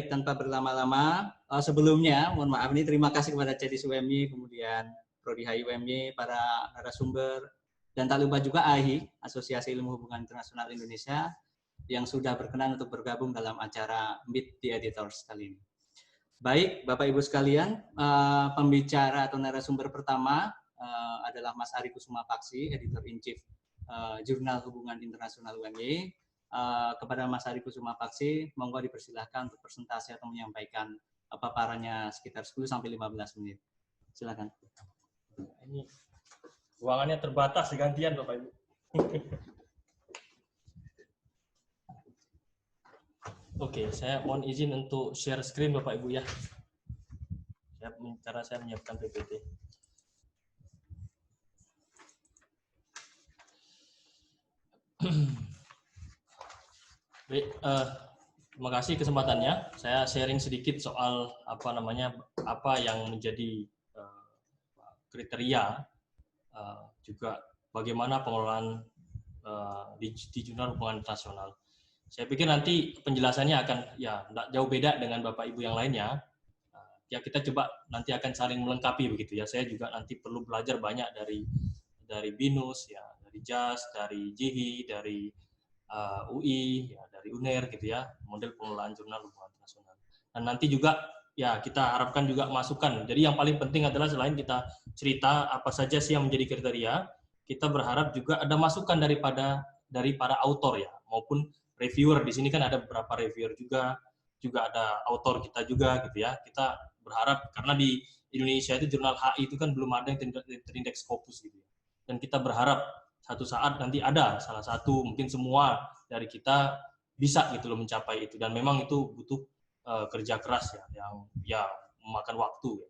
baik tanpa berlama-lama, sebelumnya mohon maaf ini terima kasih kepada Cedis UMY, kemudian Prodi HI UMY, para narasumber, dan tak lupa juga AHI, Asosiasi Ilmu Hubungan Internasional Indonesia, yang sudah berkenan untuk bergabung dalam acara Meet the Editors kali ini. Baik, Bapak Ibu sekalian, pembicara atau narasumber pertama adalah Mas Ari Kusuma Paksi, Editor-in-Chief Jurnal Hubungan Internasional UMY. Kepada Mas Ari Kusuma Paksi, monggo dipersilahkan untuk presentasi atau menyampaikan paparannya sekitar 10-15 menit. Silakan. Ini ruangannya terbatas, gantian Bapak Ibu. Oke, saya mohon izin untuk share screen Bapak Ibu ya. Cara saya menyiapkan PPT. Baik, terima kasih kesempatannya. Saya sharing sedikit soal apa yang menjadi kriteria juga bagaimana pengelolaan di Jurnal Hubungan Internasional. Saya pikir nanti penjelasannya akan ya tidak jauh beda dengan Bapak Ibu yang lainnya. Ya kita coba nanti akan saling melengkapi begitu ya. Saya juga nanti perlu belajar banyak dari BINUS ya, dari JAS, dari JIHI, dari UI, ya, dari UNER gitu ya, model pengelolaan jurnal hubungan internasional. Dan nanti juga ya kita harapkan juga masukan. Jadi yang paling penting adalah selain kita cerita apa saja sih yang menjadi kriteria, kita berharap juga ada masukan dari para autor ya, maupun reviewer. Di sini kan ada beberapa reviewer juga ada autor kita juga gitu ya. Kita berharap karena di Indonesia itu jurnal HI itu kan belum ada yang terindeks Scopus gitu ya. Dan kita berharap satu saat nanti ada salah satu mungkin semua dari kita bisa gitu loh mencapai itu, dan memang itu butuh kerja keras ya yang ya memakan waktu ya.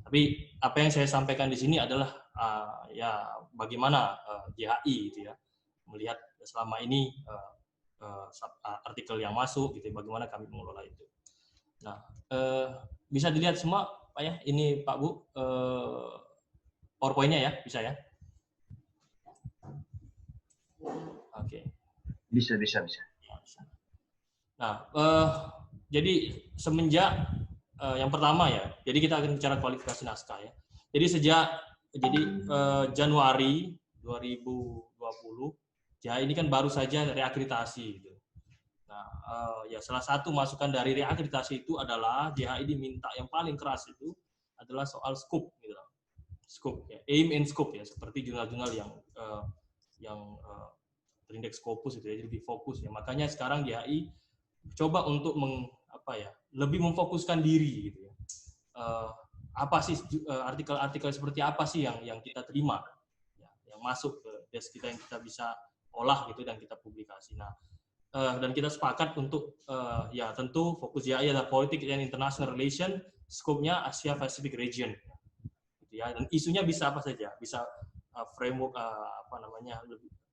Tapi apa yang saya sampaikan di sini adalah ya bagaimana JHI gitu ya melihat selama ini artikel yang masuk gitu, bagaimana kami mengelola itu. Nah, bisa dilihat semua Pak ya, ini Pak Bu PowerPoint-nya ya, bisa ya? Oke. Bisa. Nah, jadi semenjak yang pertama ya, jadi kita akan bicara kualifikasi naskah ya. Jadi Januari 2020, ya ini kan baru saja reakreditasi gitu. Nah, ya salah satu masukan dari reakreditasi itu adalah JHI diminta yang paling keras itu adalah soal scope gitu. Scope ya, aim and scope ya, seperti jurnal-jurnal yang terindeks Scopus itu ya, lebih fokus ya. Makanya sekarang JHI coba untuk lebih memfokuskan diri gitu ya. Apa sih artikel-artikel seperti apa sih yang kita terima ya, yang masuk ke desk kita yang kita bisa olah gitu dan kita publikasi. Nah, dan kita sepakat untuk ya tentu fokus JHI adalah Politik and International Relation, scope-nya Asia Pacific Region gitu ya. Dan isunya bisa apa saja, bisa framework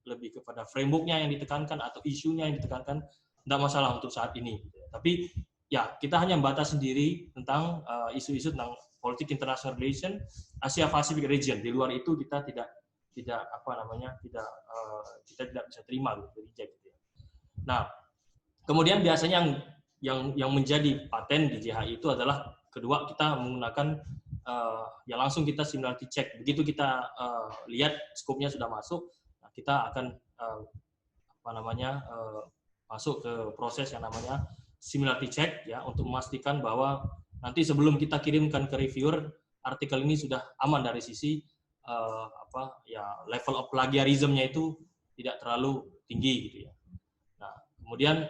lebih kepada framework-nya yang ditekankan atau isunya yang ditekankan, tidak masalah untuk saat ini. Tapi ya kita hanya membatasi sendiri tentang isu-isu tentang politik international relation Asia Pacific region. Di luar itu kita tidak bisa terima gitu, reject gitu ya. Nah, kemudian biasanya yang menjadi paten di JHI itu adalah kedua, kita menggunakan ya langsung kita similarity check. Begitu kita lihat skopnya sudah masuk, kita akan masuk ke proses yang namanya similarity check ya, untuk memastikan bahwa nanti sebelum kita kirimkan ke reviewer, artikel ini sudah aman dari sisi level of plagiarism-nya itu tidak terlalu tinggi gitu ya. Nah, kemudian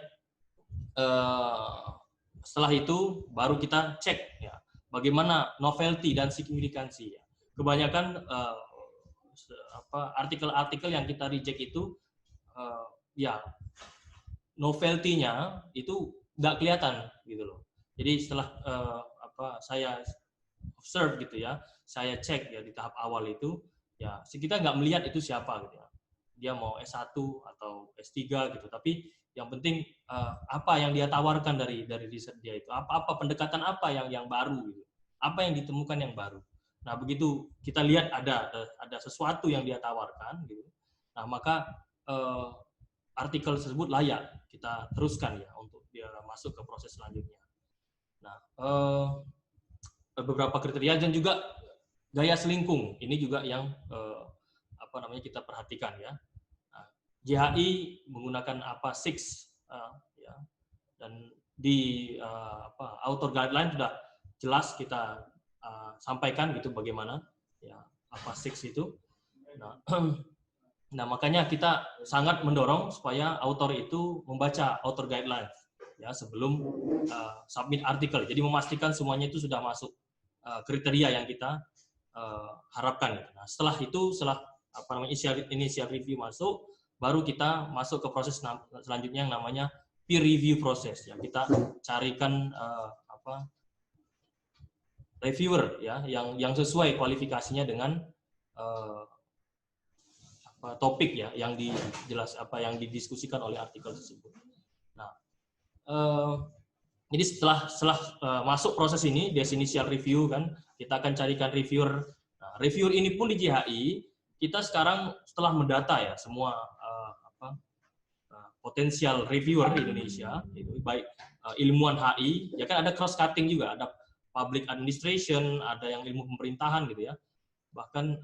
setelah itu baru kita cek ya bagaimana novelty dan signifikansi ya. Kebanyakan artikel-artikel yang kita reject itu ya novelty-nya itu nggak kelihatan gitu loh. Jadi setelah saya observe gitu ya, saya cek ya di tahap awal itu ya kita nggak melihat itu siapa gitu ya. Dia mau S1 atau S3 gitu, tapi yang penting apa yang dia tawarkan dari riset dia itu, apa pendekatan apa yang baru gitu. Apa yang ditemukan yang baru. Nah, begitu kita lihat ada sesuatu yang dia tawarkan gitu. Nah, maka artikel tersebut layak kita teruskan ya untuk dia masuk ke proses selanjutnya. Nah, beberapa kriteria dan juga gaya selingkung ini juga yang kita perhatikan ya. Nah, JHI menggunakan APA 6 ya, dan di author guideline sudah jelas kita sampaikan gitu bagaimana ya APA 6 itu. Nah, nah, makanya kita sangat mendorong supaya author itu membaca author guideline ya sebelum submit artikel. Jadi memastikan semuanya itu sudah masuk kriteria yang kita harapkan. Nah, setelah itu, setelah initial review masuk, baru kita masuk ke proses selanjutnya yang namanya peer review proses. Ya, kita carikan reviewer ya yang sesuai kualifikasinya dengan topik ya yang yang didiskusikan oleh artikel tersebut. Nah, jadi setelah masuk proses ini, des initial review kan, kita akan carikan reviewer. Nah, reviewer ini pun di JHI kita sekarang setelah mendata ya semua potensial reviewer di Indonesia, itu baik ilmuwan HI, ya kan ada cross cutting juga, ada public administration, ada yang ilmu pemerintahan gitu ya. Bahkan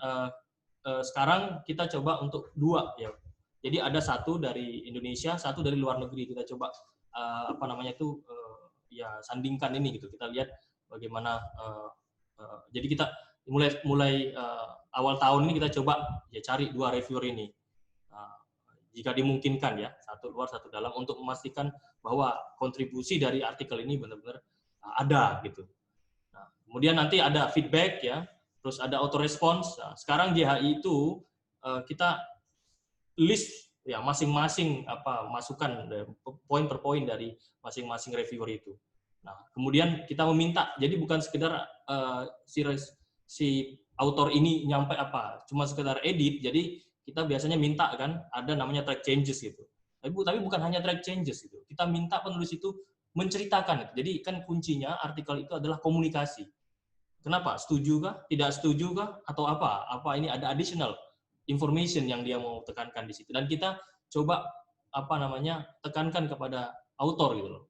sekarang kita coba untuk 2 ya. Jadi ada 1 dari Indonesia, 1 dari luar negeri. Kita coba sandingkan ini gitu. Kita lihat bagaimana jadi kita mulai awal tahun ini kita coba ya cari 2 reviewer ini. Jika dimungkinkan ya, 1 luar 1 dalam untuk memastikan bahwa kontribusi dari artikel ini benar-benar ada gitu. Nah, kemudian nanti ada feedback ya. Terus ada auto response. Nah, sekarang JHI itu kita list ya masing-masing masukan poin per poin dari masing-masing reviewer itu. Nah, kemudian kita meminta, jadi bukan sekedar si author ini nyampe cuma sekedar edit. Jadi kita biasanya minta kan ada namanya track changes gitu. Tapi bukan hanya track changes gitu. Kita minta penulis itu menceritakan. Jadi kan kuncinya artikel itu adalah komunikasi. Kenapa? Setuju kah? Tidak setuju kah? Atau apa? Apa ini ada additional information yang dia mau tekankan di situ? Dan kita coba tekankan kepada author gitu loh,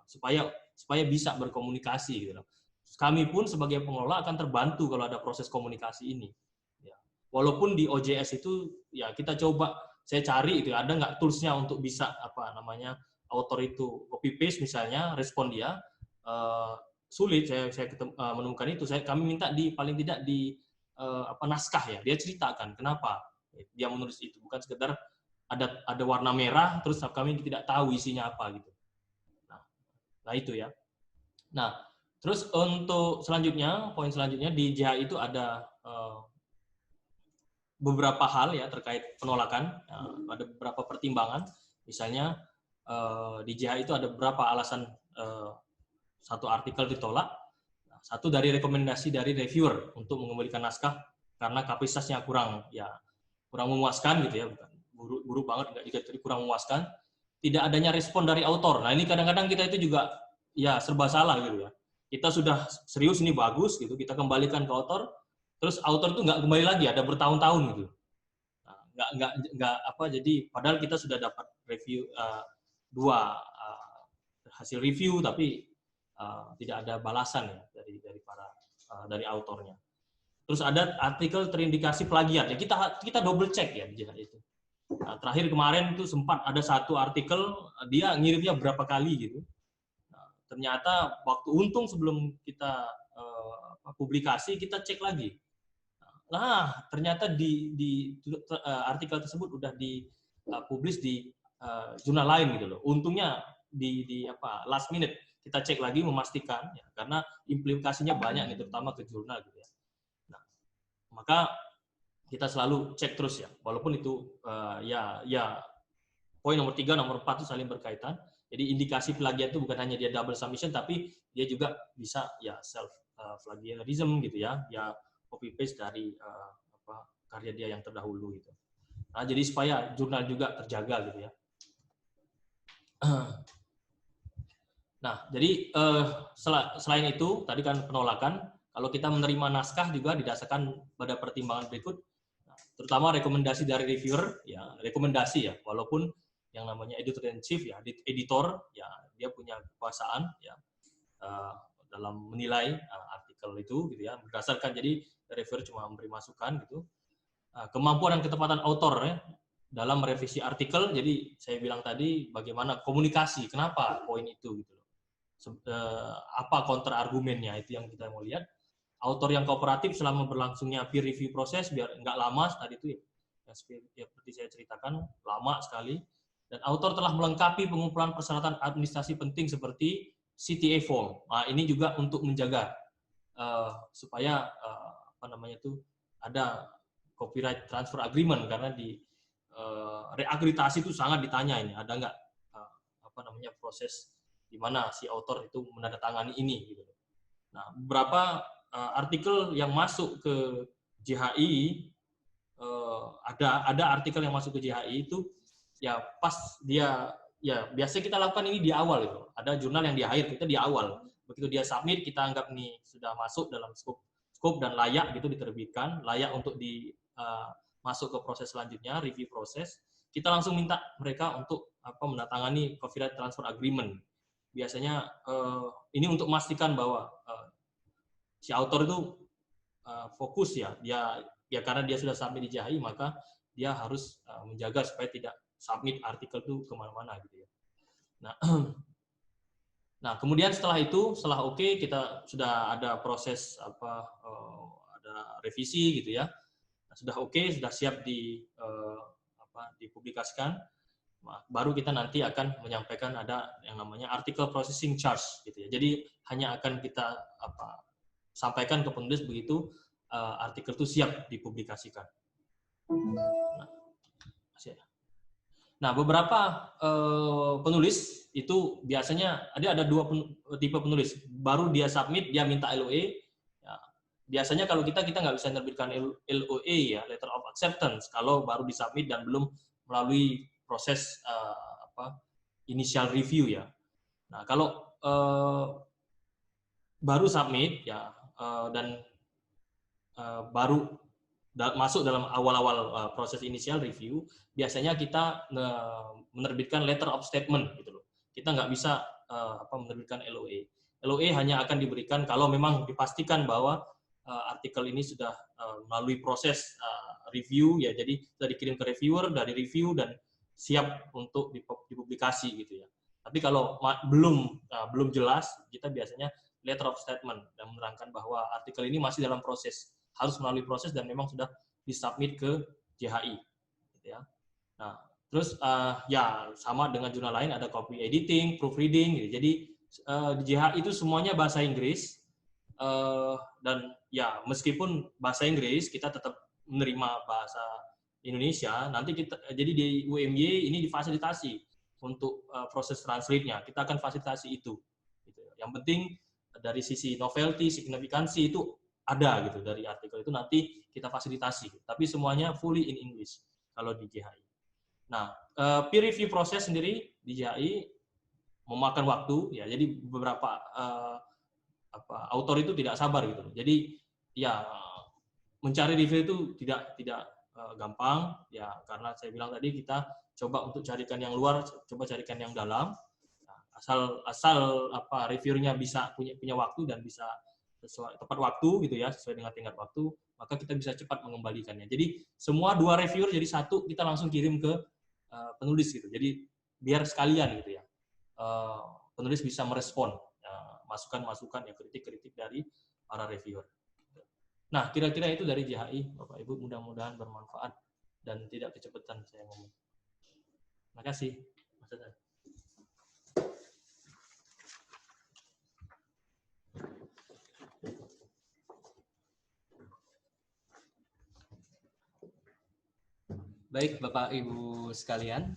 supaya bisa berkomunikasi gitu loh. Kami pun sebagai pengelola akan terbantu kalau ada proses komunikasi ini. Ya. Walaupun di OJS itu ya kita coba, saya cari itu ada nggak toolsnya untuk bisa author itu copy paste misalnya respon dia. Sulit saya menemukan itu. Kami minta paling tidak di naskah ya. Dia ceritakan kenapa dia menulis itu, bukan sekedar ada warna merah terus kami tidak tahu isinya apa gitu. Nah itu ya. Nah, terus untuk poin selanjutnya di JHI itu ada beberapa hal ya terkait penolakan. Ada beberapa pertimbangan. Misalnya di JHI itu ada beberapa alasan satu artikel ditolak, 1 dari rekomendasi dari reviewer untuk mengembalikan naskah karena kapasitasnya kurang memuaskan gitu ya, bukan buruk banget, jadi kurang memuaskan. Tidak adanya respon dari author. Nah ini kadang-kadang kita itu juga ya serba salah gitu ya. Kita sudah serius ini bagus gitu, kita kembalikan ke author, terus author itu nggak kembali lagi, ada bertahun-tahun gitu. Nah, jadi padahal kita sudah dapat review 2 hasil review tapi tidak ada balasan ya dari autornya. Terus ada artikel terindikasi plagiat ya, kita double check ya itu. Nah, terakhir kemarin itu sempat ada 1 artikel dia ngirimnya berapa kali gitu. Nah, ternyata waktu untung sebelum kita publikasi kita cek lagi. Nah, ternyata di artikel tersebut udah dipublish di jurnal lain gitu loh. Untungnya di last minute kita cek lagi memastikan ya, karena implikasinya banyak nih terutama ke jurnal gitu ya. Nah, maka kita selalu cek terus ya, walaupun itu poin nomor 3, nomor 4 itu saling berkaitan. Jadi indikasi plagiat itu bukan hanya dia double submission tapi dia juga bisa ya self plagiarism gitu ya copy paste dari karya dia yang terdahulu gitu. Nah, jadi supaya jurnal juga terjaga gitu ya. Nah, jadi selain itu, tadi kan penolakan, kalau kita menerima naskah juga didasarkan pada pertimbangan berikut, terutama rekomendasi dari reviewer, ya rekomendasi ya, walaupun yang namanya editor in chief ya, editor ya dia punya kekuasaan ya, dalam menilai artikel itu gitu ya, berdasarkan, jadi reviewer cuma memberi masukan gitu. Kemampuan dan ketepatan autor ya dalam merevisi artikel. Jadi saya bilang tadi bagaimana komunikasi, kenapa poin itu gitu loh. Apa counter argumennya, itu yang kita mau lihat. Autor yang kooperatif selama berlangsungnya peer review proses biar nggak lama tadi itu ya, seperti saya ceritakan lama sekali. Dan autor telah melengkapi pengumpulan persyaratan administrasi penting seperti CTA form. Nah, ini juga untuk menjaga supaya apa namanya itu ada copyright transfer agreement, karena di reakreditasi itu sangat ditanya ini ada nggak apa namanya proses di mana si author itu menandatangani ini gitu. Nah, beberapa artikel yang masuk ke JHI, ada artikel yang masuk ke JHI itu ya pas dia ya biasa kita lakukan ini di awal itu. Ada jurnal yang di akhir, kita di awal. Begitu dia submit, kita anggap nih sudah masuk dalam scope dan layak gitu diterbitkan, layak untuk masuk ke proses selanjutnya, review proses. Kita langsung minta mereka untuk menandatangani copyright transfer agreement. Biasanya ini untuk memastikan bahwa si author itu fokus ya, dia karena dia sudah submit di JHI, maka dia harus menjaga supaya tidak submit artikel itu kemana-mana gitu ya. Nah, kemudian setelah itu, setelah oke, kita sudah ada proses ada revisi gitu ya. Nah, sudah oke, sudah siap dipublikasikan. Nah, baru kita nanti akan menyampaikan ada yang namanya article processing charge gitu ya. Jadi hanya akan kita sampaikan ke penulis begitu artikel itu siap dipublikasikan. Nah, beberapa penulis itu biasanya ada dua tipe penulis. Baru dia submit, dia minta LOA. Ya, biasanya kalau kita nggak bisa menerbitkan LOA ya, letter of acceptance, kalau baru disubmit dan belum melalui proses initial review ya. Nah, kalau baru submit ya dan baru masuk dalam awal-awal proses initial review, biasanya kita menerbitkan letter of statement gitu loh. Kita nggak bisa menerbitkan LOA. LOA hanya akan diberikan kalau memang dipastikan bahwa artikel ini sudah melalui proses review ya, jadi sudah dikirim ke reviewer, dari review dan siap untuk dipublikasi gitu ya. Tapi kalau belum jelas, kita biasanya letter of statement dan menerangkan bahwa artikel ini masih dalam proses, harus melalui proses dan memang sudah disubmit ke JHI gitu ya. Nah, terus ya sama dengan jurnal lain, ada copy editing, proofreading gitu. Jadi di JHI itu semuanya bahasa Inggris, dan ya meskipun bahasa Inggris kita tetap menerima bahasa Indonesia. Nanti kita jadi di UMY ini difasilitasi untuk proses translate-nya. Kita akan fasilitasi itu gitu. Yang penting dari sisi novelty, signifikansi itu ada gitu dari artikel itu, nanti kita fasilitasi. Tapi semuanya fully in English kalau di JHI. Nah, peer review proses sendiri di JHI memakan waktu ya. Jadi beberapa autor itu tidak sabar gitu. Jadi ya mencari review itu tidak gampang ya, karena saya bilang tadi kita coba untuk carikan yang luar, coba carikan yang dalam. Asal reviewernya bisa punya waktu dan bisa sesuai tepat waktu gitu ya, sesuai dengan tingkat waktu, maka kita bisa cepat mengembalikannya. Jadi semua dua reviewer jadi satu, kita langsung kirim ke penulis gitu. Jadi biar sekalian gitu ya, penulis bisa merespon masukan-masukan ya, kritik-kritik dari para reviewer. Nah, kira-kira itu dari JHI, Bapak Ibu, mudah-mudahan bermanfaat dan tidak kecepatan saya ngomong. Terima kasih, Mas Hasan. Baik, Bapak Ibu sekalian,